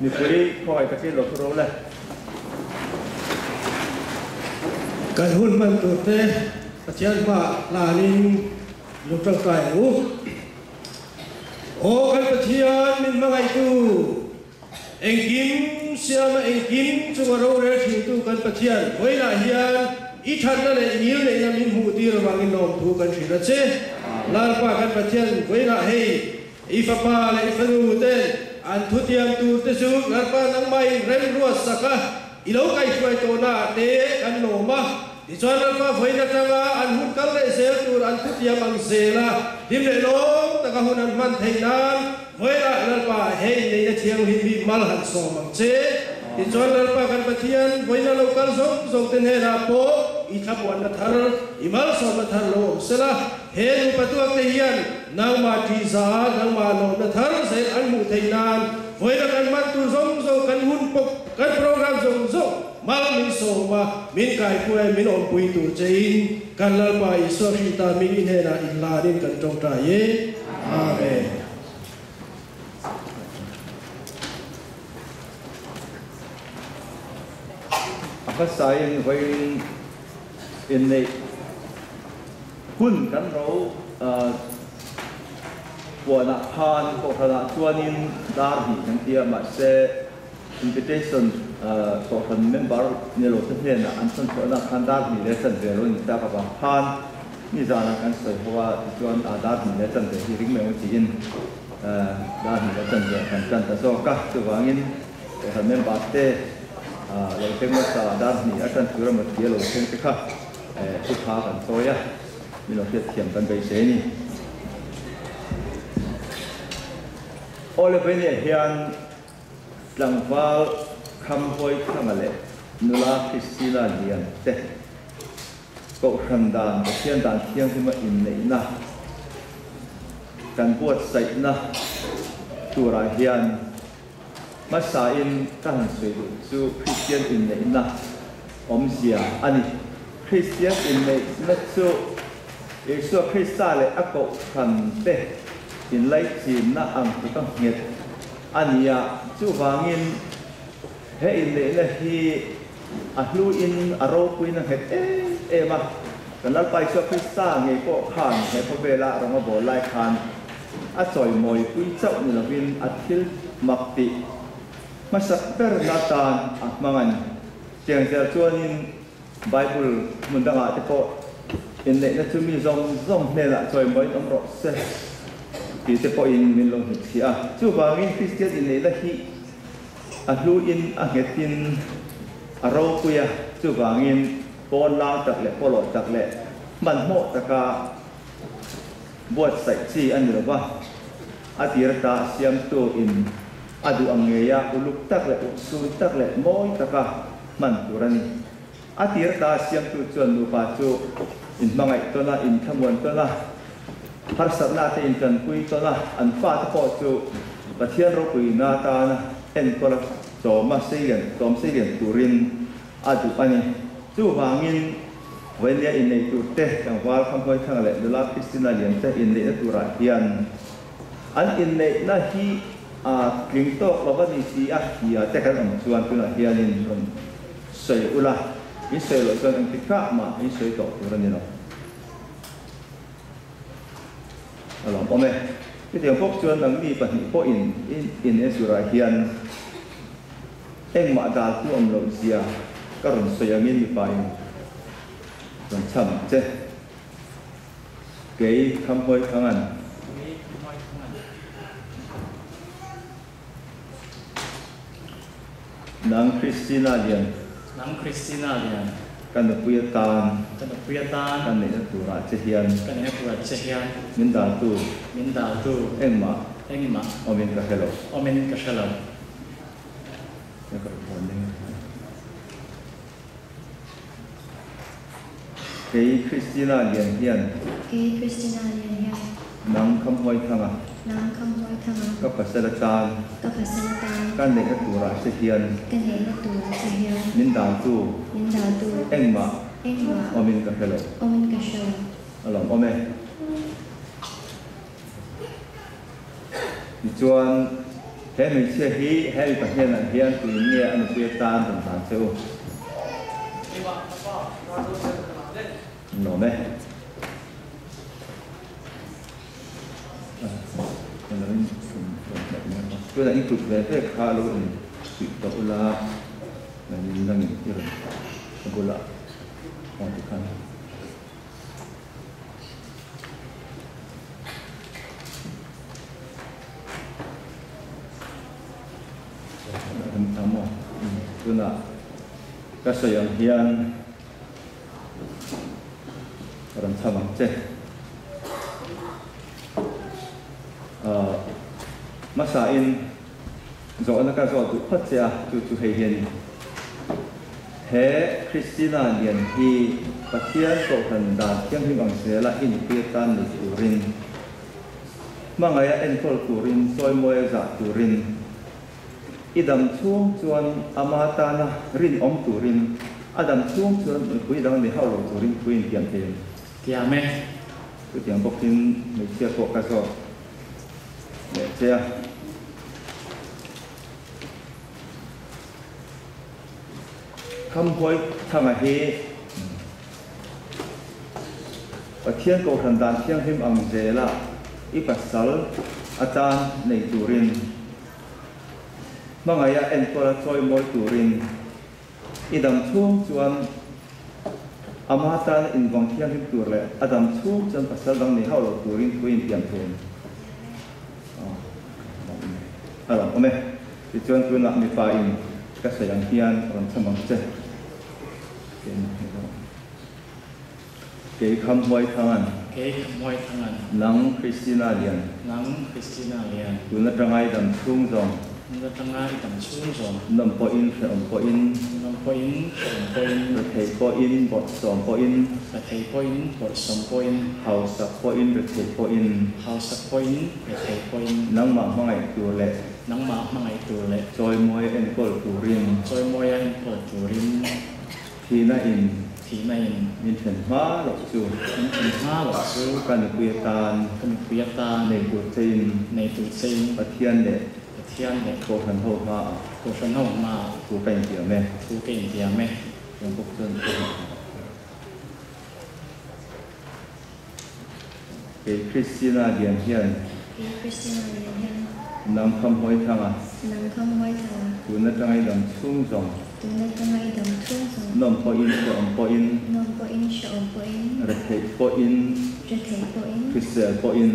มีคุยคอยกระที่หลบรู้เลยการหุ่นมันตัวเตะเชียนว่าลาลิงลูกจังไก่โอ้กันเชียนมินมาไงตูเอ็งกิมเสียมาเอ็งกิมจังว่าเราเรียกถึงตูกันเชียนเวลาเฮียนอีทันนั่นเลยนิ้วเลยนะมินหูตีระวังอินนอมถูกันสิละเช่ลาลปากันเชียนเวลาเฮอีฟ้าปาเลยอีฟ้าดูเต้อันทุติยมตูเตสุลาลปานังไม่เร่งรัวสักอีโลกไก่ช่วยตัวหน้าเตะกันโนมาที่ชวนเราฟ้าไฟนักจังอันหุ่นกันเลยเซลตูอันทุติยมังเซลาดิมเลยลงตะกหุ่นอันมันเทนั้นเวลาเราป่าเฮในเชียงหินมีมัลหันสมังเซที่ชวนเราป่ากันปะเทียนเวลาเรากันส่งเตนเฮราโปอีทับวันนัทร์อีมัลสมัทร์โลเซลาเฮนุปตัวเทียนนางมาทีซานางมาโลนัทร์เซลอันมุเทนั้นเวลากันมันตูส่งกันหุ่นปกกันโปรแกรมส่งมามินโซมามินไก่คุยมินอมปุยตูเจนกันลาไปอิสวาชิตามินอินเฮนาอิลลาดินกันจงใจเยอาเมนภาษาไว้อินในหุ่นกันเราหัวหน้าพานพวกคณะชวนินดาร์บีทั้งที่มาเซinvitation ตัวคนเมมเบอร์เนี่ยเราจะเห็นอันส่วนตัวนักขันดาร์บีเลสันเดโรนิตากับพานนี่จะนักการสวยเพราะว่าส่วนดาร์บีเลสันเดที่ริงเมลจีนดาร์บีเลสันเดกันกันแต่โซกัสตัวงินตัวคนเมมเบอร์เตเราเชื่อว่าดาร์บีอาจารย์ตัวเราเที่ยวเราเชื่อค่ะทุกภาคกันโซยะมีเราเทียมกันไปเสนีโอเลเวเนียเฮียนหลังว่าคำพูดทั้งหลายนุลาคริสตินาเลียนเตะก็ขันดานเทียนดานเทียนที่มาอินเลยนะการปวดใส่นะตัวราเฮียนมาสายอินกันสวยดูสู่คริสเตียนอินเลยนะอมเสียอันนี้คริสเตียนอินเลยนักสู่เอกสู่คริสต์เลยอักก็ขันเตะอินไลจีนนะอังที่ต้องเงียบอันนี้จู่วางินเฮอินเลยนะฮีอัลลูอินอารมณ์คุยนั่งเฮมากันแล้วไปช่วยคริสต์เงี้ยก็ขันเฮพอเวลาเรามาบอกไล่ขันอาจอยมวยคุยเจ้านี่เราวินอัดทิลมักติมาสักเปิดนาตานมังันเจียงเจ้าชวนินไบเบิลมันต่างๆที่พออินเลยนะจู่มีซองเนี่ยละจอยมวยต้องรอเสที่จะพออินมินลงหินที่จู่บางอินคริสเตียนอินเลยละฮีอัลลูอินอังเกตินอารมณ์คุยจู่บางอินปอนลาวจักเละปอลอจักเละมันโมตะกาบวชใส่ซีอันนี้หรือว่าอาทิรตาเสียมตัวอินอดูอังเงียอุลุกตักเละอุสุตักเละโมยตะกามันตุรานีอาทิรตาเสียมตัวจวนดูปาจูอินมังไอตัวน่ะอินขมวนตัวน่ะภาษาหน้าที่อินกันคุยตัวน่ะอันฟ้าตะโพจูประเทศเราคุยหน้าตานะเอ็นตัวละโจมาเสียนโจมเสียนตุรินอาดูอันนี้จู่วางินเวันนี้อินในตัวเตะจังหวะคำพูดทั้งหลายดูแลคริสตินาเลียนเตะอินในตัวราเฮียนอันอินในน่าฮีกลิ่นโตเราก็มีสีฮีแต่กันอันชวนตัวราเฮียนินคนสวยอุลาอิสราเอลส่วนอังกฤษมาอิสราเอลตัวรันนี่เนาะอะไรบ้างไหมที่เดี๋ยวพวกชวนนังมีปัญหาพวกอินในสุราเฮียนเอ็งมาดาตัวอมโลเซียก็รุ่นสยามินไปรุ่นช่ำเจ้เก๋คำพูดทั้งนั้นนางคริสตินาเลียนกันปุยตานกันในตัวราชเฮียนมินดาตูเอ็งมาอมินกาเฮโลนี่ก็เป็นคนหนึ่งเก๋คริสตินาเลียนเฮียนนางคำพูดทั้งนั้นก็ภาษาละการกันในตัวราชเฮียนมินดาตูเอ็งมาอมินกาเฮโลอะไรบ้างไหมจวน thế mình sẽ hi hay phát hiện là hiện từ nghe anh biết tan đồng phản châu nổ mê tôi là những cực về thế khá luôn sự đó là mình đang nhìn thấy rồi là hoàn toàn tamo tuna kasayang hian ram chamang che masain zo na ka zo tu phacha tu hei hian he Christina lian hi pathian ko han da kyang hi bang se la in pietan ni turin mangaya enkol turin soi moya za turin idam chung chuan amata na rin om turin adam chung chuan pui dang ni haulo turin pui tiam thêm tiame tu tiang bokin me chia ko ka so le chia kham hoi thanga hi pathian ko than dan thiang him ang zela i pasal atan nei turin mangaya enkola choi moi turin idam chung chuan amatan in bang thiang him tur le adam chung chuan pasal dang ni haulo turin kuin tiam thêm ome ti chuan tu na mi pa in ka sayang hian ron chamang che ke kham hoi thangan ke moi thangan nang Christina lian tu na tangai dam chung zong na tangai dam chung zong nam po in om po in re thei po in bot som po in bot som po in hau sak po in re thei po in nang ma mangai tu le choi moi en kol turin thi na in min chen ma lo chu kan kuya tan nei tu chein pathian le ko han ho ma tu pen tiame yang bok chen ke Christina lian hian nang kham hoi thanga tu na tangai dam chung zong nom po in ko om po in re thei po in Christian po in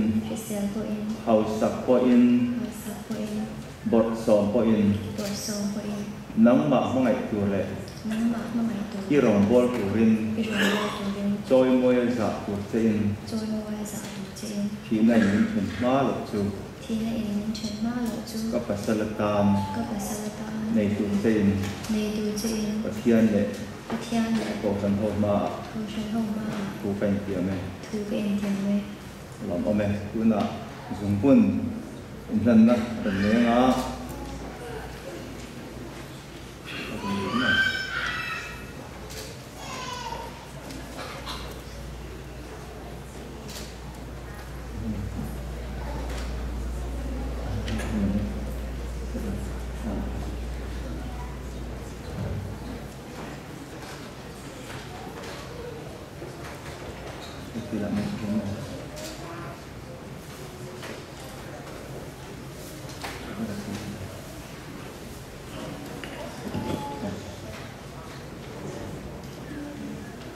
hau sak po in bot som po in nang ma mangai tu le i rong bol turin choi moi za tu chein thi nai min chen ma lo chu ka pasalatan nei tu chein pathian le ko kan ho ma tu pen tiame lam ome tu na zum pun nan na tan ne nga tidak mungkin.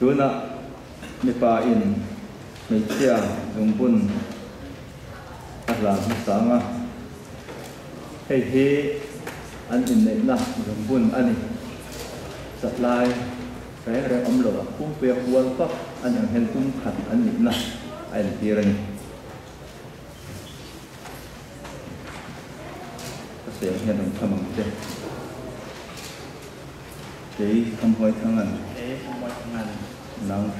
Tu nak mipa in meja jumpun ahlam sama hei an in nei na jumpun ani satlai phải ra ấm lửa cũng việc quân pháp anh yang hen cũng khẩn anh nhịn na anh kia rồi có sẽ hen đồng tham bằng thế cái thăm hỏi thằng anh nang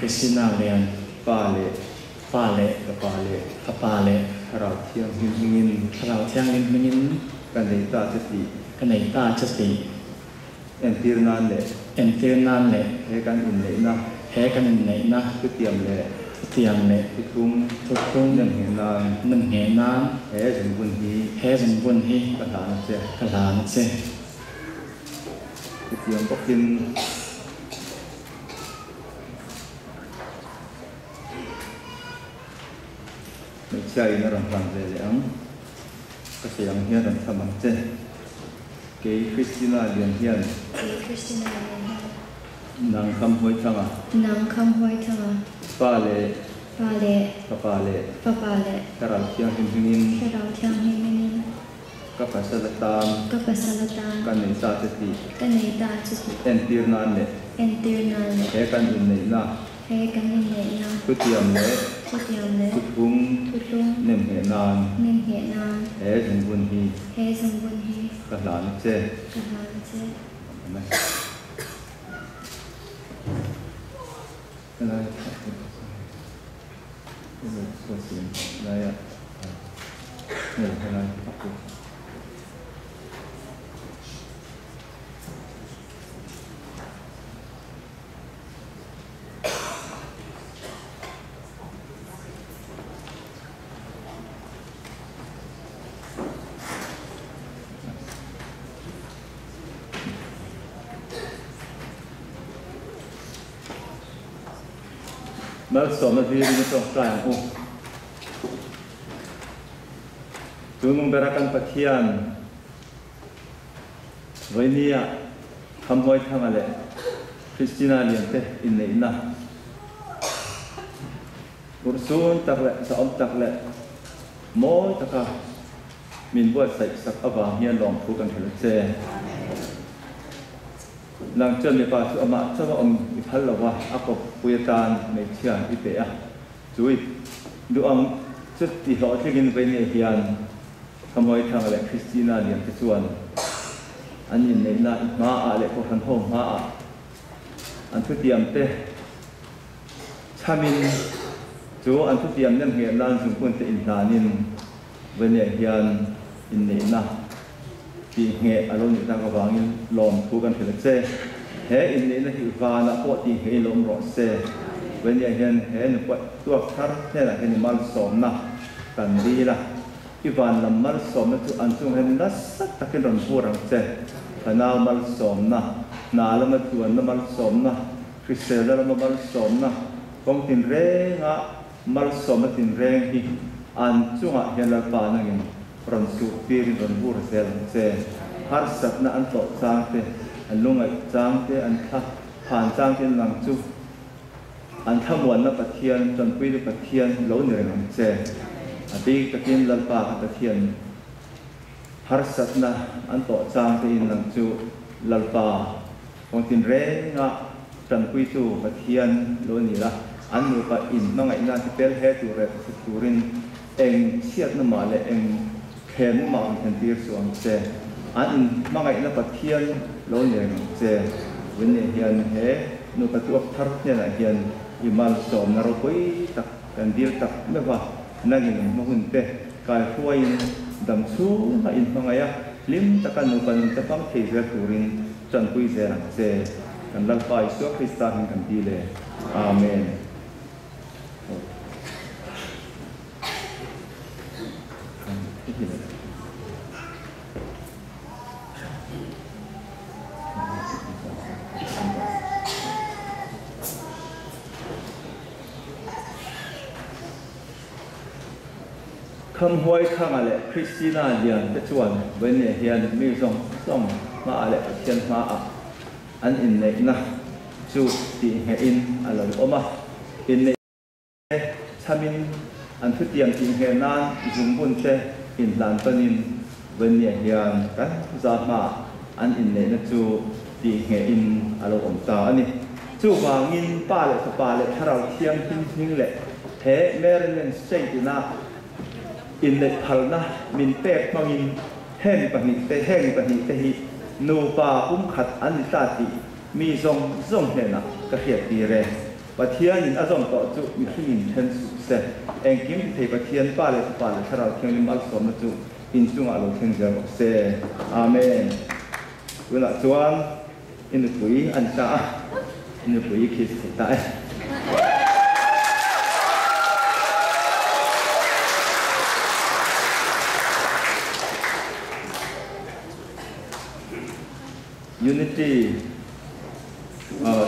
Christina liền pa lệ rau thiang hingin kan nei ta chati en tir nan le he kan in nei na tu tiam le tiang le tu tung tu tung nem he nan nâng hệ nan he jeng bun hi he dần quân hi ka la na che ka la na che tu tiang ko kin mình chạy nó làm về để ấm cái sự làm hiền làm tham bằng che cái Christina liền hiền Christina nàng khăm hối thăng à nang kham hoi thanga ba lệ pa le cái làm thiang hình hình ka raw thiang hi min cái phải sát tam ka pasalatan cái này sa chết đi ka nei ta chu en tir nan lệ entir na le cái căn in này na he kan ni nei na cứ tiệm lệ chu tiam le cứ thung tu tung nem hệ nan nin he na he jeng bun hi he sang bun hi cái làm che ka la che cái này cái này số tiền này à này cái này mà số mà đi nó trong trái không chúng mình bây giờ cần phát hiện với nia tham hỏi tham lệ Christina liền thế in này na kursun tak lệ sa tak lệ mỗi taka mình buat sai sak awang hian long phu kan thel che lang chân mi pa chu ama chawa i phal lawa akop puyetan me chian i pe a chui du ang chut ti ho thegin ve ne hian khamoi thang le Christina lian te chuan an in nei na ma a le ko han ho ma a an thu tiam te chamin chu an thu tiam nem he lan jung kun te in tanin ve ne hian in nei na ti nge alon ni tang awangin lom thu kan thel che he in nei na hi vana po ti he lom ro se ve ne hian he ne po tu thar ne la hen mal som na kan di la ivan lam mal som na chu an chung hen na sak takin ron purang che kana mal som na na lam tu an mal som na krisel lam mal som na kong tin re nga mal som tin reng hi an chunga hian la pa na ngin ron su tirin ron bur sel se har sat na an to chang te an lungai chang te an tha phan chang te lang chu an thamuan na pathian chon pui le pathian lo ni reng che ati takin lalpa ka pathian har sat na an to chang te in lang chu lalpa kong tin re nga chon pui chu pathian lo ni la an nu pa in mangai na ti pel he tu re tu turin eng siat na ma le eng khen ma an tir suang che an in mangai na pathian lo ni che wen ne hian he nu pa tu thar ne na hian imal som na ro koi tak kan dir tak me wa nagin mo hun te kai huain dam chu na in mangaya lim takan nu kan ta pang thei ve turin chan pui ze rang che kan lal pai su Krista hin kan ti le amen kham hoi khang ale Christina lian te chuan wen ne hian mi song ma ale chen ma a an in nei na chu ti he in alo oma in nei chamin an thu tiam ti he nan zum bun te in lan panin wen ne hian kan za ma an in nei na chu ti he in alo om ta ani chu wangin pa le tharau thiam hin le he Maryland State na in le phalna min pek mangin hen pani te hi nu pa khat an ta ti mi zong hena ka hiat ti re pathian in azom to chu mi hin then su se eng kim thei pathian pa le tharau thiang mal som na chu in chunga lo theng jar se amen wala chuan in pui an ta in pui khis ta unity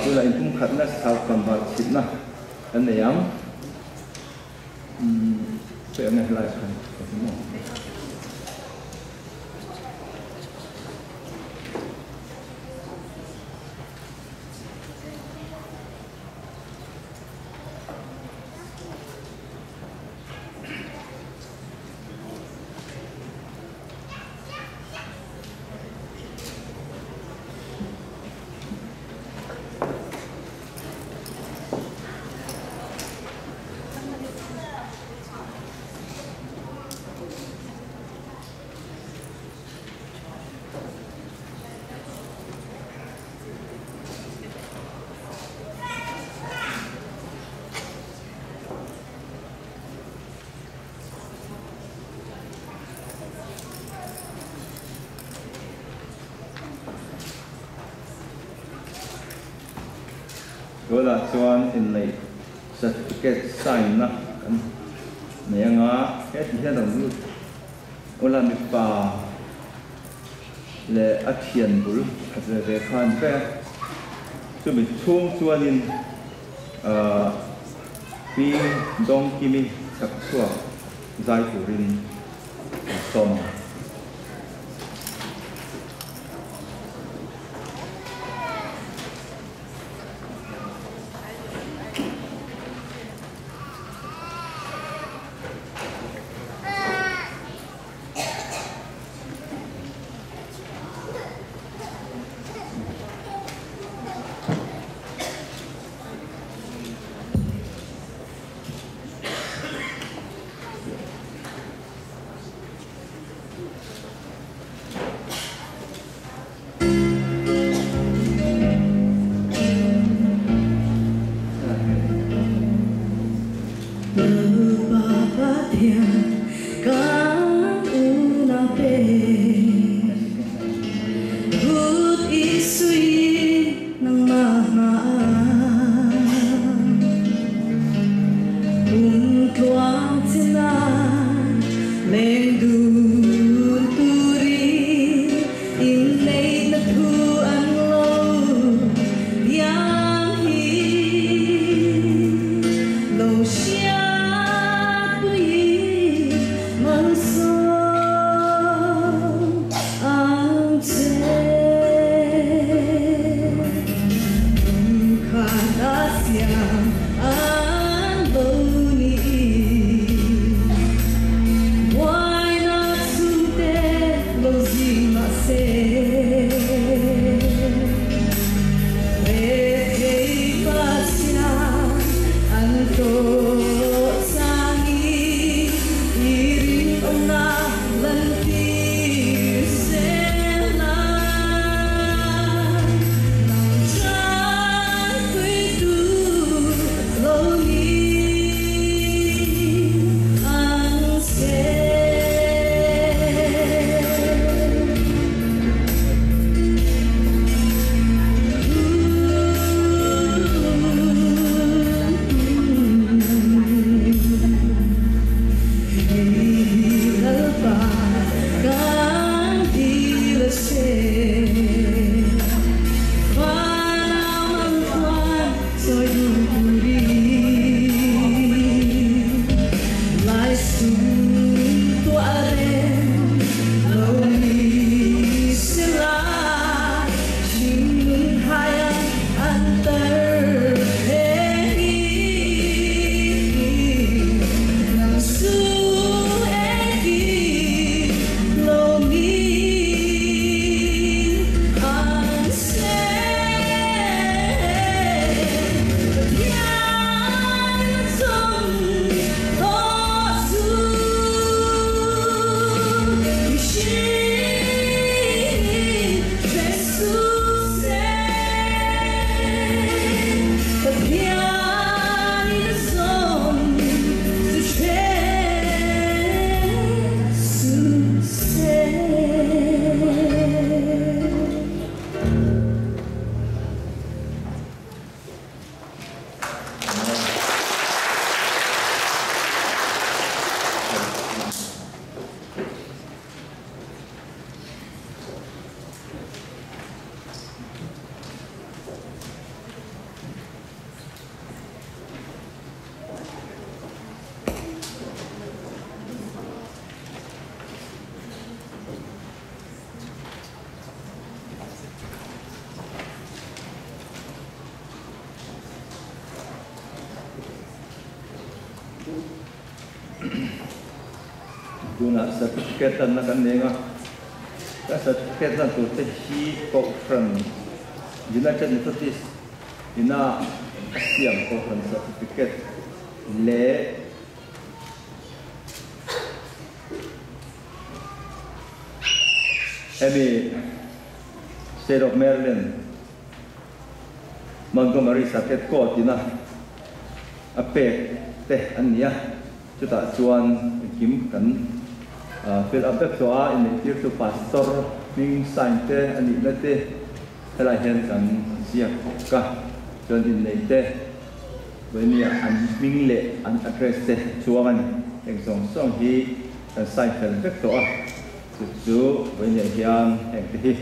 tu là in khát na sao còn vào chít na anh này ám sẽ nghe lại đó là chuan in lệ certificate sign na này ngã hết hiện đồng luôn ola mi pa le action bul về khan pe chu mi chung chuan in pi dong kimi sak chua zai turin som na certificate na kan nenga ka certificate na tu te hi ko from United Methodist ina siam ko from certificate le emi State of Maryland Montgomery Circuit Court ina apek te ania chuta chuan kim kan fill up back to a in the to pastor ming sign te ani na te helai hen kan sia ka chuan in nei te venia an ming le an address te chuan eng song song hi kan sign kan back to a chu venia hian eng te hi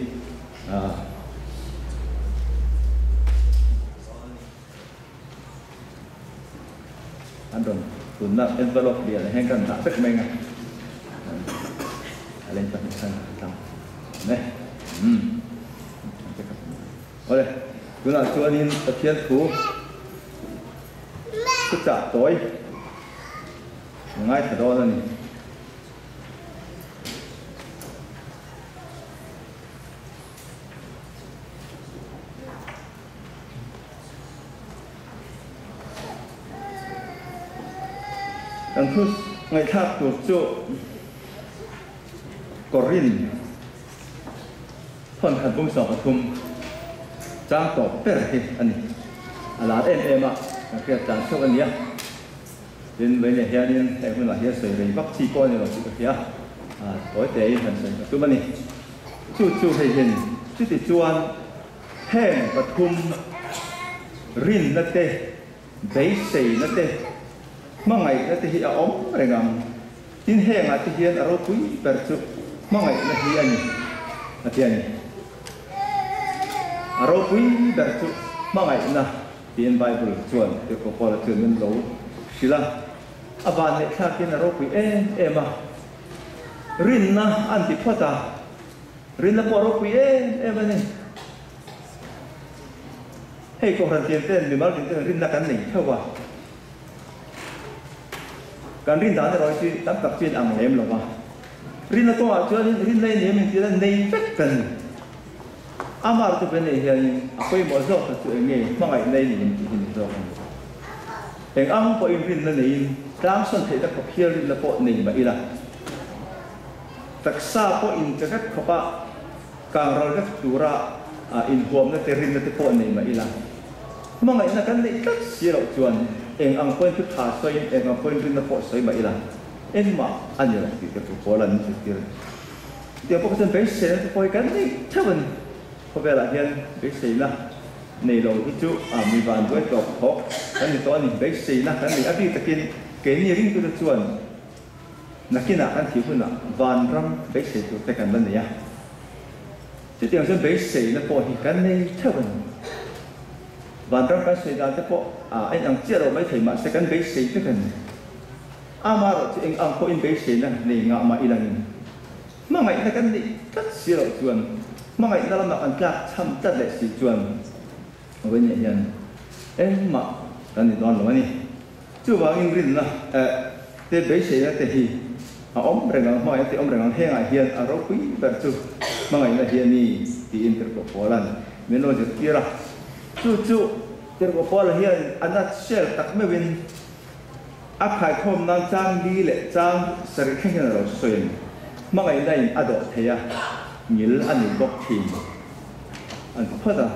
andon tunna envelope dia hang kan tak tek menga alen tak san tang ne ole guna chuanin pathian thu ku cha toy ngai thado na ni Ang khus ngai thak tu chu Corin thon khan bung sa pathum chang to per hi ani ala em a ka chang chok ania din ve ne hianin ai hun la hia sei rei bak chi ko ni lo chu ka tối te han sei tu mani chu hei hin chu ti chuan heng pathum rin na te dei sei na te mangai na te hi a om rengam tin heng a ti hian a ro pui per chu mangai na hi ani atiani a ro pui per chu mangai na tin bible chuan te ko pala chuan men lo sila aban ne kha kin a ro pui ema rin na anti phata rin na ko ro pui ema ne hei ko ran tien ten mi mal tin rin na kan nei thawa kan rin dan roi chi tam tak chin ang lem lo ba rin na to a chuan rin nei ne min ti la nei vek kan amar tu ben nei hian apoi mo zo ta chu nge mangai nei ni ti hin zo eng ang po in rin na nei tang son thei da ko khial rin la po nei ba ila taksa po in ka kat khopa kang ral ka tura in huam na te rin na te po nei ba ila mangai na kan nei tak si lo chuan eng ang point tu tha soi eng ang point rin na po soi ba ila en ma anyo ti ka tu polan ti ti dia po kan be se na po kan ni chawan ko be la hian be se na nei lo hi chu mi van doi to ho kan ni to ni be se na kan ni abi takin ke ni ring tu chuan nakina kan thi huna van ram be se tu te kan ban ni ya ti tiang sen be se na po hi kan nei chawan van ram kan se da te po anh ang chia rồi mấy thầy mà sẽ cắn bế xí cái cần ama rồi anh ang có in bế xí nè này ngạ mà ilang mà ngày ta cắn đi cắt xí rồi chuan mà ngày ta làm ăn cả chăm tất lại xí chuan với nhẹ nhàng em mà cái này đoán rồi nè chú bảo in rin là thế bế xí là thế hi ông rèn ngang hỏi thì ông rèn ngang heng ai hiền rau quý bật chú mà ngày là hiền ni thì in được có lần mình nói chuyện kia là chú ter ko pol hian anat shel tak me win a khai khom nan chang li le chang sari khen ro soin mangai nai ado theya ngil ani bok thim an phada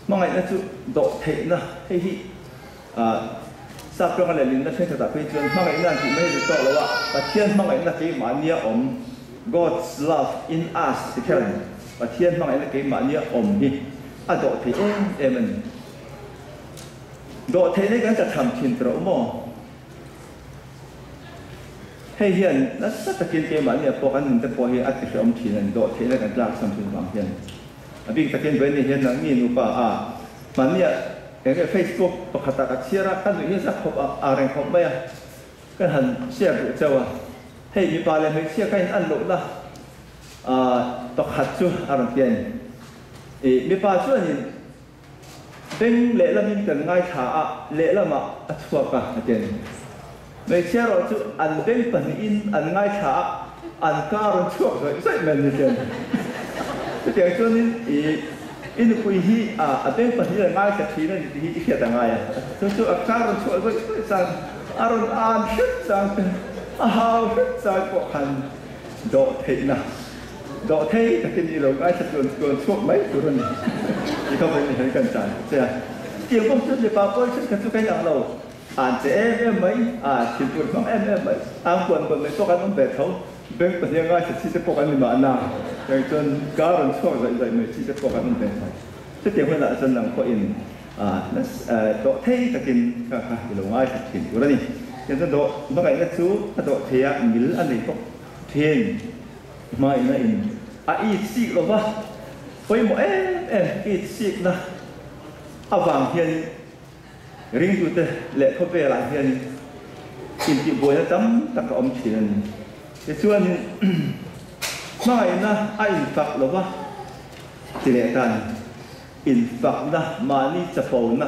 mangai na chu do the na hei hi sa pro le lin na theng ta pe chuan mangai na ti mai to lo wa pathian mangai na ke mania om God's love in us ti khen pathian mangai na ke mania om hi ado thì em độ thế này cáiจะทำทินตรมอให้เห็นนักสัตว์กินเกมเนี่ยพวกอันนั้นจะพอเห็นอัตติอมทินđộ thế nàyกันลากสัมผัสบางเห็นบิ๊กตะเกียนเว้นเห็นนังมีนุปะมันเนี่ยอย่างเFacebook ปกติกับเชียร์กันอยู่ที่สักขบอะไรขบไม่ก็หันเชียร์เจ้าให้มีปลาเลยเชียร์กันอันหลุดละตกหัดจู่อารมณ์เปลี่ยนมีปลาช่วยนี่เป็นเละละมีแต่ง่ายขาเละละมาทั่วกันเจน mấy xe rồi chú ăn bên phần in ăn ngay thả ăn cá rồi chuột rồi dậy mình như thế tiếng cho nên in quỳ hi bên phần in là ngay thật khí nên thì hi thiệt là ngay à chú cá rồi chuột rồi sang aron ăn hết sang hao hết sang bộ hành độ thị nào độ thế thì cái gì rồi ngay thật còn chuột mấy chỗ rồi thì không phải thấy cần trả xe tiếng công chức thì bảo tôi sẽ cái nhà lầu trẻ em mấy chỉ buồn không em mấy buồn mấy số cái nó về thấu bên bên nhà ngay thì sẽ có cái gì mà nào cái chân cá rồi cho vậy mới sẽ có cái nó về thấu cái tiếng hơi là dân làm có in độ thế thì cái lầu ngay thì chỉnh của nó đi cái dân độ nó cái chú độ thế mil anh ấy có thiên mai này ít xịt rồi va với một em ít xịt là vàng hiền riêng tụi tôi lệ không về lại hiền tìm kiếm bồi nó tắm tất cả ông chỉ là cái chuyện mai na ai phật là va chỉ lệ tan in phật na mà ni chập bầu na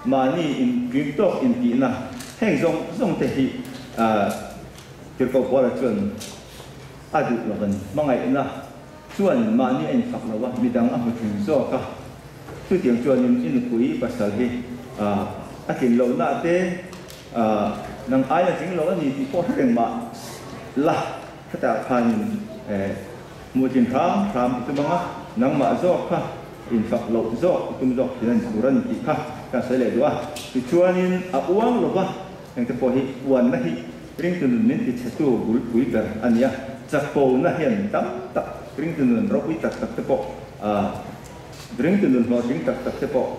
mà ni in kiếm tốt in kỹ na hàng dòng thể hiện cái câu gọi là chuyện ai được là vấn mai na chuyện mà ni in phật là va bị đắng áp lực do cả tôi tiếng chuan in quý và sở hi kinh lâu nãy thế năng ai là chính lâu thì có thể mà là cái tạo thành một chuyện tham itu mga năng mà do cả in phật lâu do tum do thì nên chủ nhân thì cả cái sẽ lấy đó thì chuan in uang lâu ba yang terpoh hi uan na hi ring tu nun thì sẽ tu bul quý ver anh yaจับโปนะเห็นตั้มตักring tu nunรบวิตักterpoh drink tu nun mau drink tak terpoh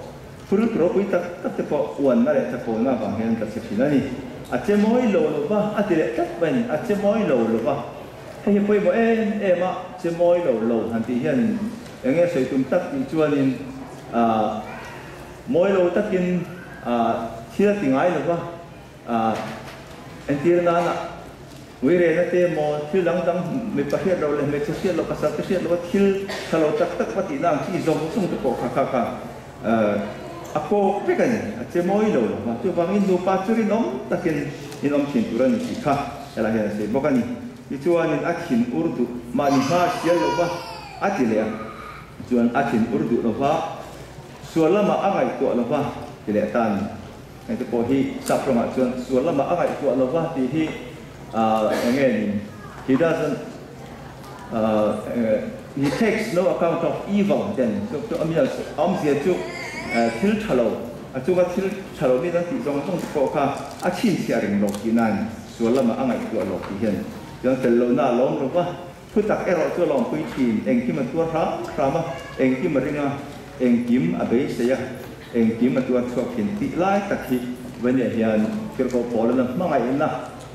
fruit rok tak terpoh uan na le terpoh na bang hen tak sepina ni ache moi lo ba atile tak ben ache moi lo ba hei poi mo ma che moi lo han ti hian enge sei tum tak ti chuanin moi lo takin thia tingai lo ba entir na we re na te mo thil lang dang me pahiat ro le me chesiat lo pasal chesiat lo thil thalo tak pati nang chi zong sung te ko kha ako pekan che moi lo ma tu bangin do pa churi nom takin inom chin turan ni kha ela hian se bokani ni chuanin akhin urdu mani ha sial lo ba atile chuan akhin urdu lo ba sualama angai to lo ba tile tan ngai te po hi saproma chuan sualama angai to lo ba ti hi again, he doesn't, he takes no account of evil then. So, to til chalo, til chalo ni dan ti zong ko ka chin sharing lo ki nan, so lama angai to lo ki hen. Yang tel na long lo ba, putak ero to long pui chin, eng ki ma to rama, eng ki ma ringa, eng kim abe se ya, eng kim ma to kin ti lai tak hi when hian kir ko pol na mangai na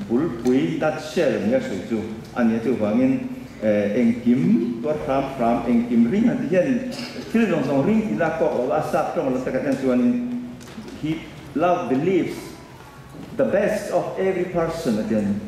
bul pui dat share nga su chu ani chu wangin engkim to ram engkim ring an hian thil rong ring ti la ko wa sa tong la takat an chuan he love believes the best of every person again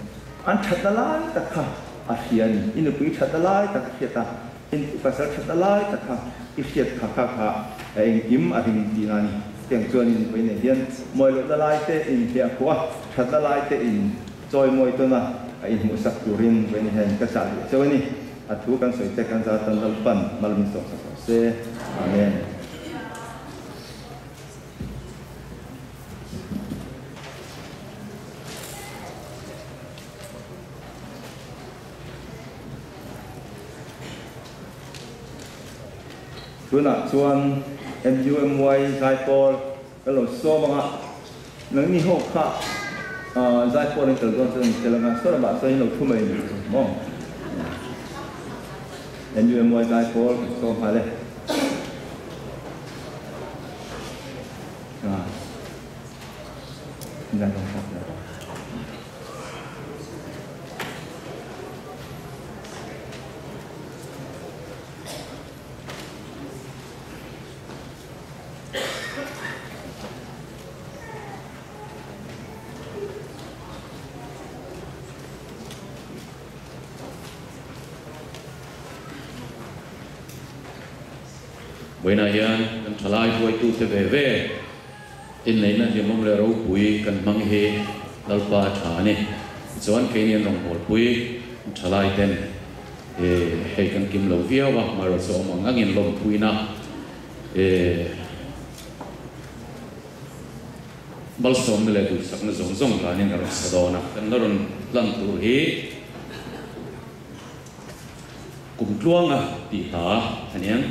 an thatalai takha a hian in pui thatalai takheta in pasal thatalai takha ifet kha engkim a ring ti nani tiang chuan in pui ne hian moi lo dalai te in hia kwa thatalai te in joy moi to na in mu sak turin when hen ka sa so ni athu kan soi te kan za tan dal pan malmin so se amen tuna chuan MUMY Zaipol lo so mga nang ni ho kha giải phẫu lên từ con sông Telenga, số là bạn xây lầu thu mình, mong. Em như mọi giải phẫu số phải lên. Giải phẫu sắp rồi. Với này kan thalai voi tu te ve ve in nei na hi mong le ro pui kan mang he lalpa thani chuan kenin rong hol pui thalai ten hei kan kim lo viawa maro so mangangin lom puina balsom le du sakna zong zong kanin aro sadona kan laron lan tur hi kum tluanga ti ta hanian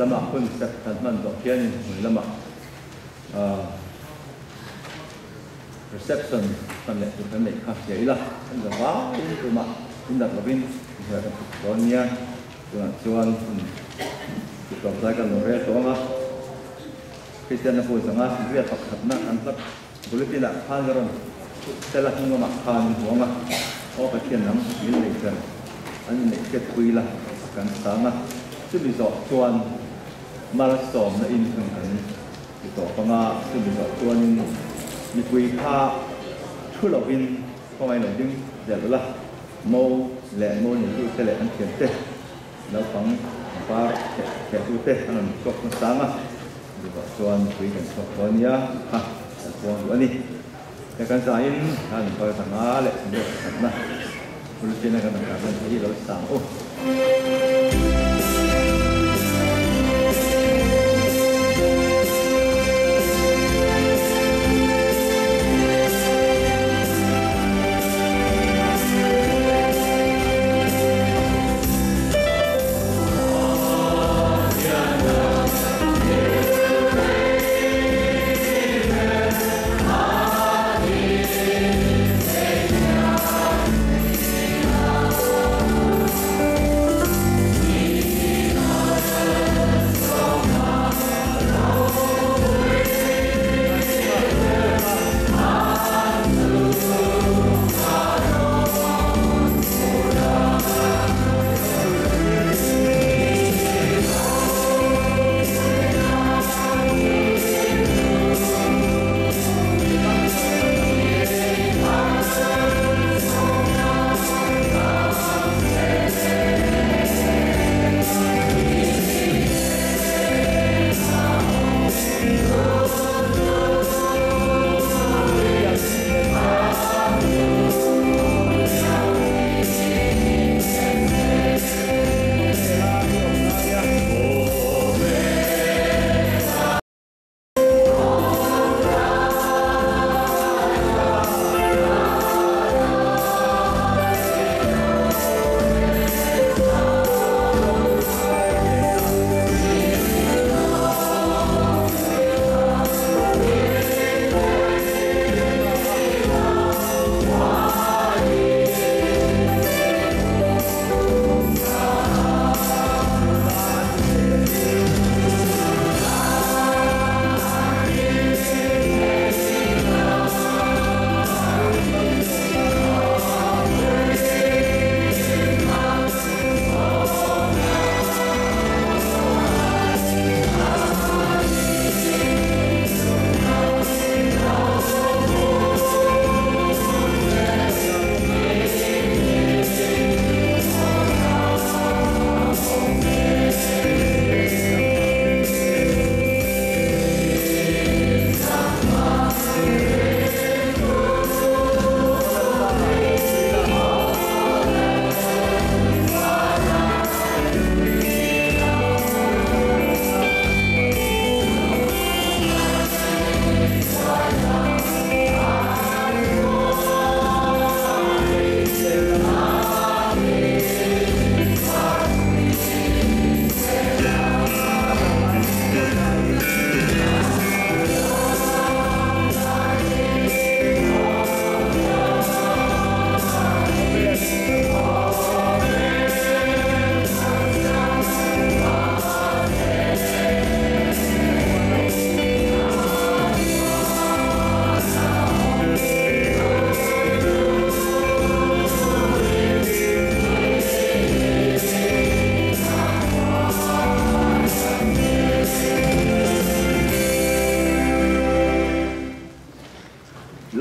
lama pun set man dok kian lama reception kan le tu kan le khas ya ilah kan ba in tu ma in dak robin ya donia tuan tu tu sai kan re to ma Christian pun sangat dia tak nak antar boleh tidak pangaran setelah semua makan buang oh kasihan nam ini kan ini ketui lah kan sangat tu bisa tuan marathon na in kan itu panga tu bisa tuanมีคุยค่าช่วยเราอินเข้าไปหน่อยดึงเดี๋ยวละโมแหละโมอย่างที่แหละอันเขียนเต้แล้วฟังฟ้าแขกดูเต้อันนั้นก็ต้องสามารถดูว่าชวนคุยกันชวนนี้ฮะชวนวันนี้แต่การสายนี้ท่านคอยทำมาแหละสมมตินะคุณรู้จักในการทำงานที่เราสั่งโอ้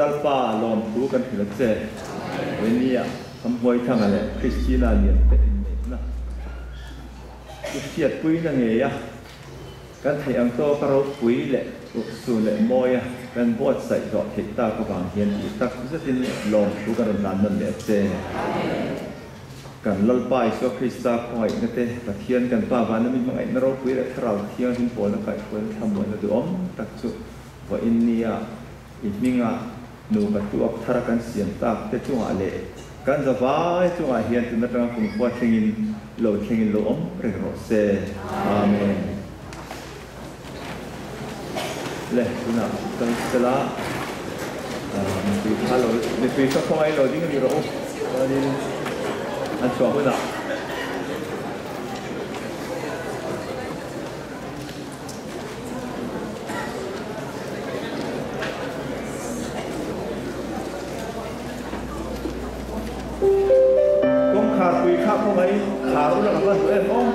lalpa lom tu kan thila che venia amhoi thang ale Christina nian te na ku chiat pui na nge ya kan thai ang to karo pui le su le moya kan bot sai do thita ko bang hian ti tak zatin lom tu kan ran nan le che kan lalpa iso Krista khoi na te pathian kan pa van mi mangai na ro pui le thrau thiang hin pol na kai khoi thamoi na du om tak chu wa innia iminga nu ka tu ak tharakan siam tak te chunga le kan zawai chunga hian tu na tang kum kwa thingin lo om re ro se amen le ina kan sela mi halo mi pi sa ko ai lo ding ni ro ni an chua huna kong khar pi kha ko ai kharu la ba tu en ong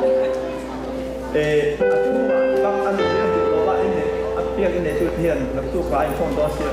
atu bang an dia tu lo ba ini apia ini tu thian nak tu kai phong do sia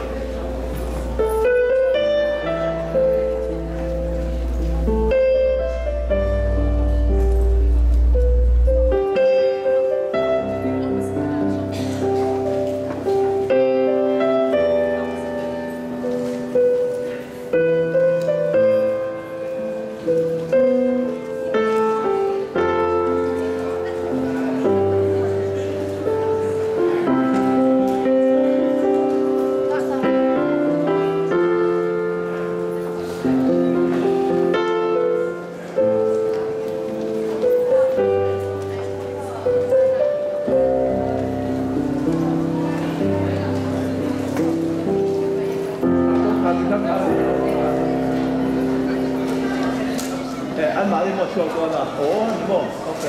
anh买啲冇錯過啦，哦，你冇 ，OK，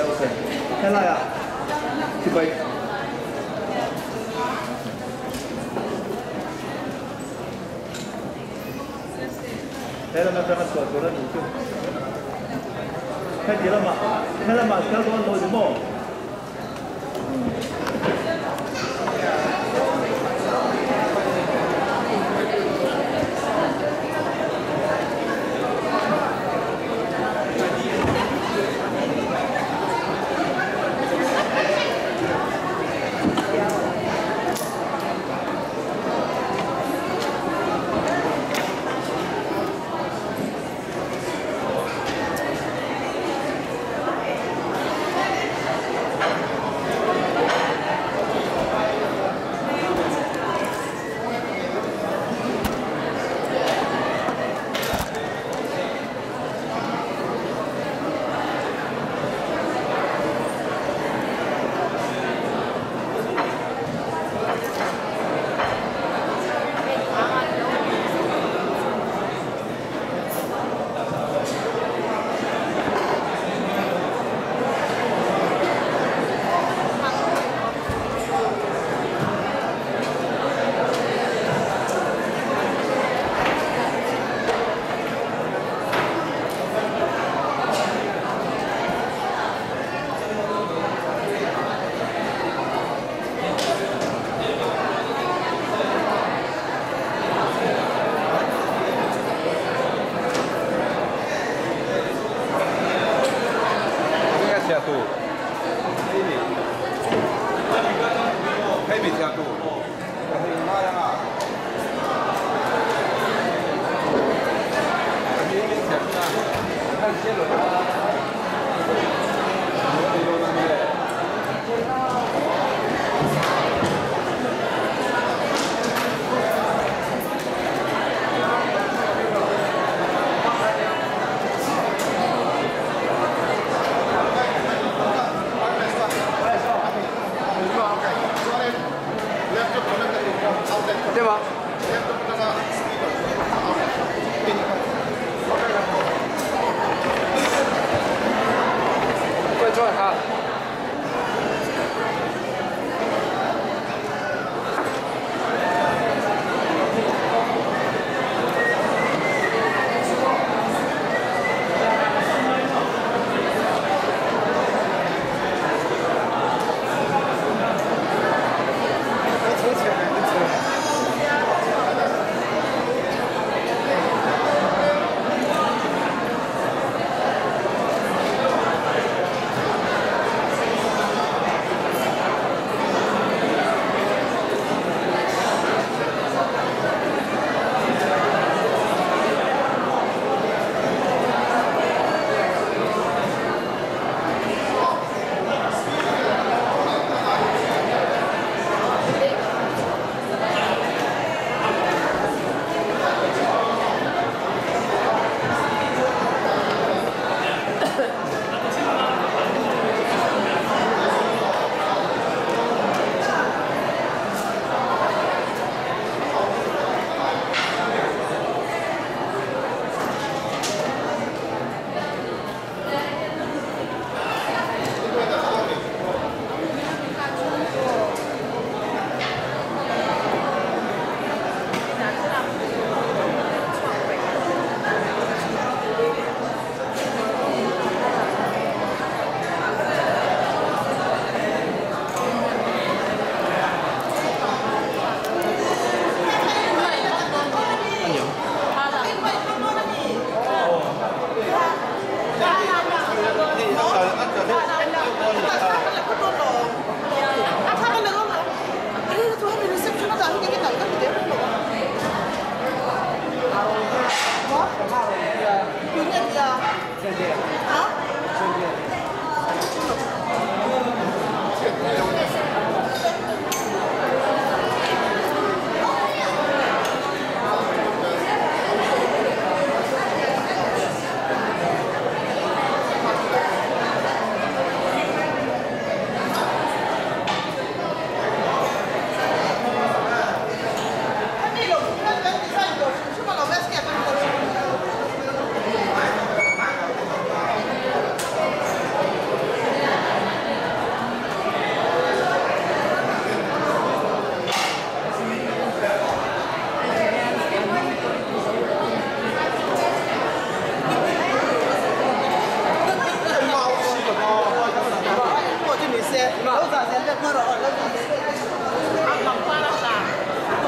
聽啦呀，準備，睇啦嘛，睇乜錯過啦，唔知，睇住啦嘛，睇啦嘛，睇到攞住冇。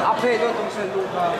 앞에 이거 동생 누가?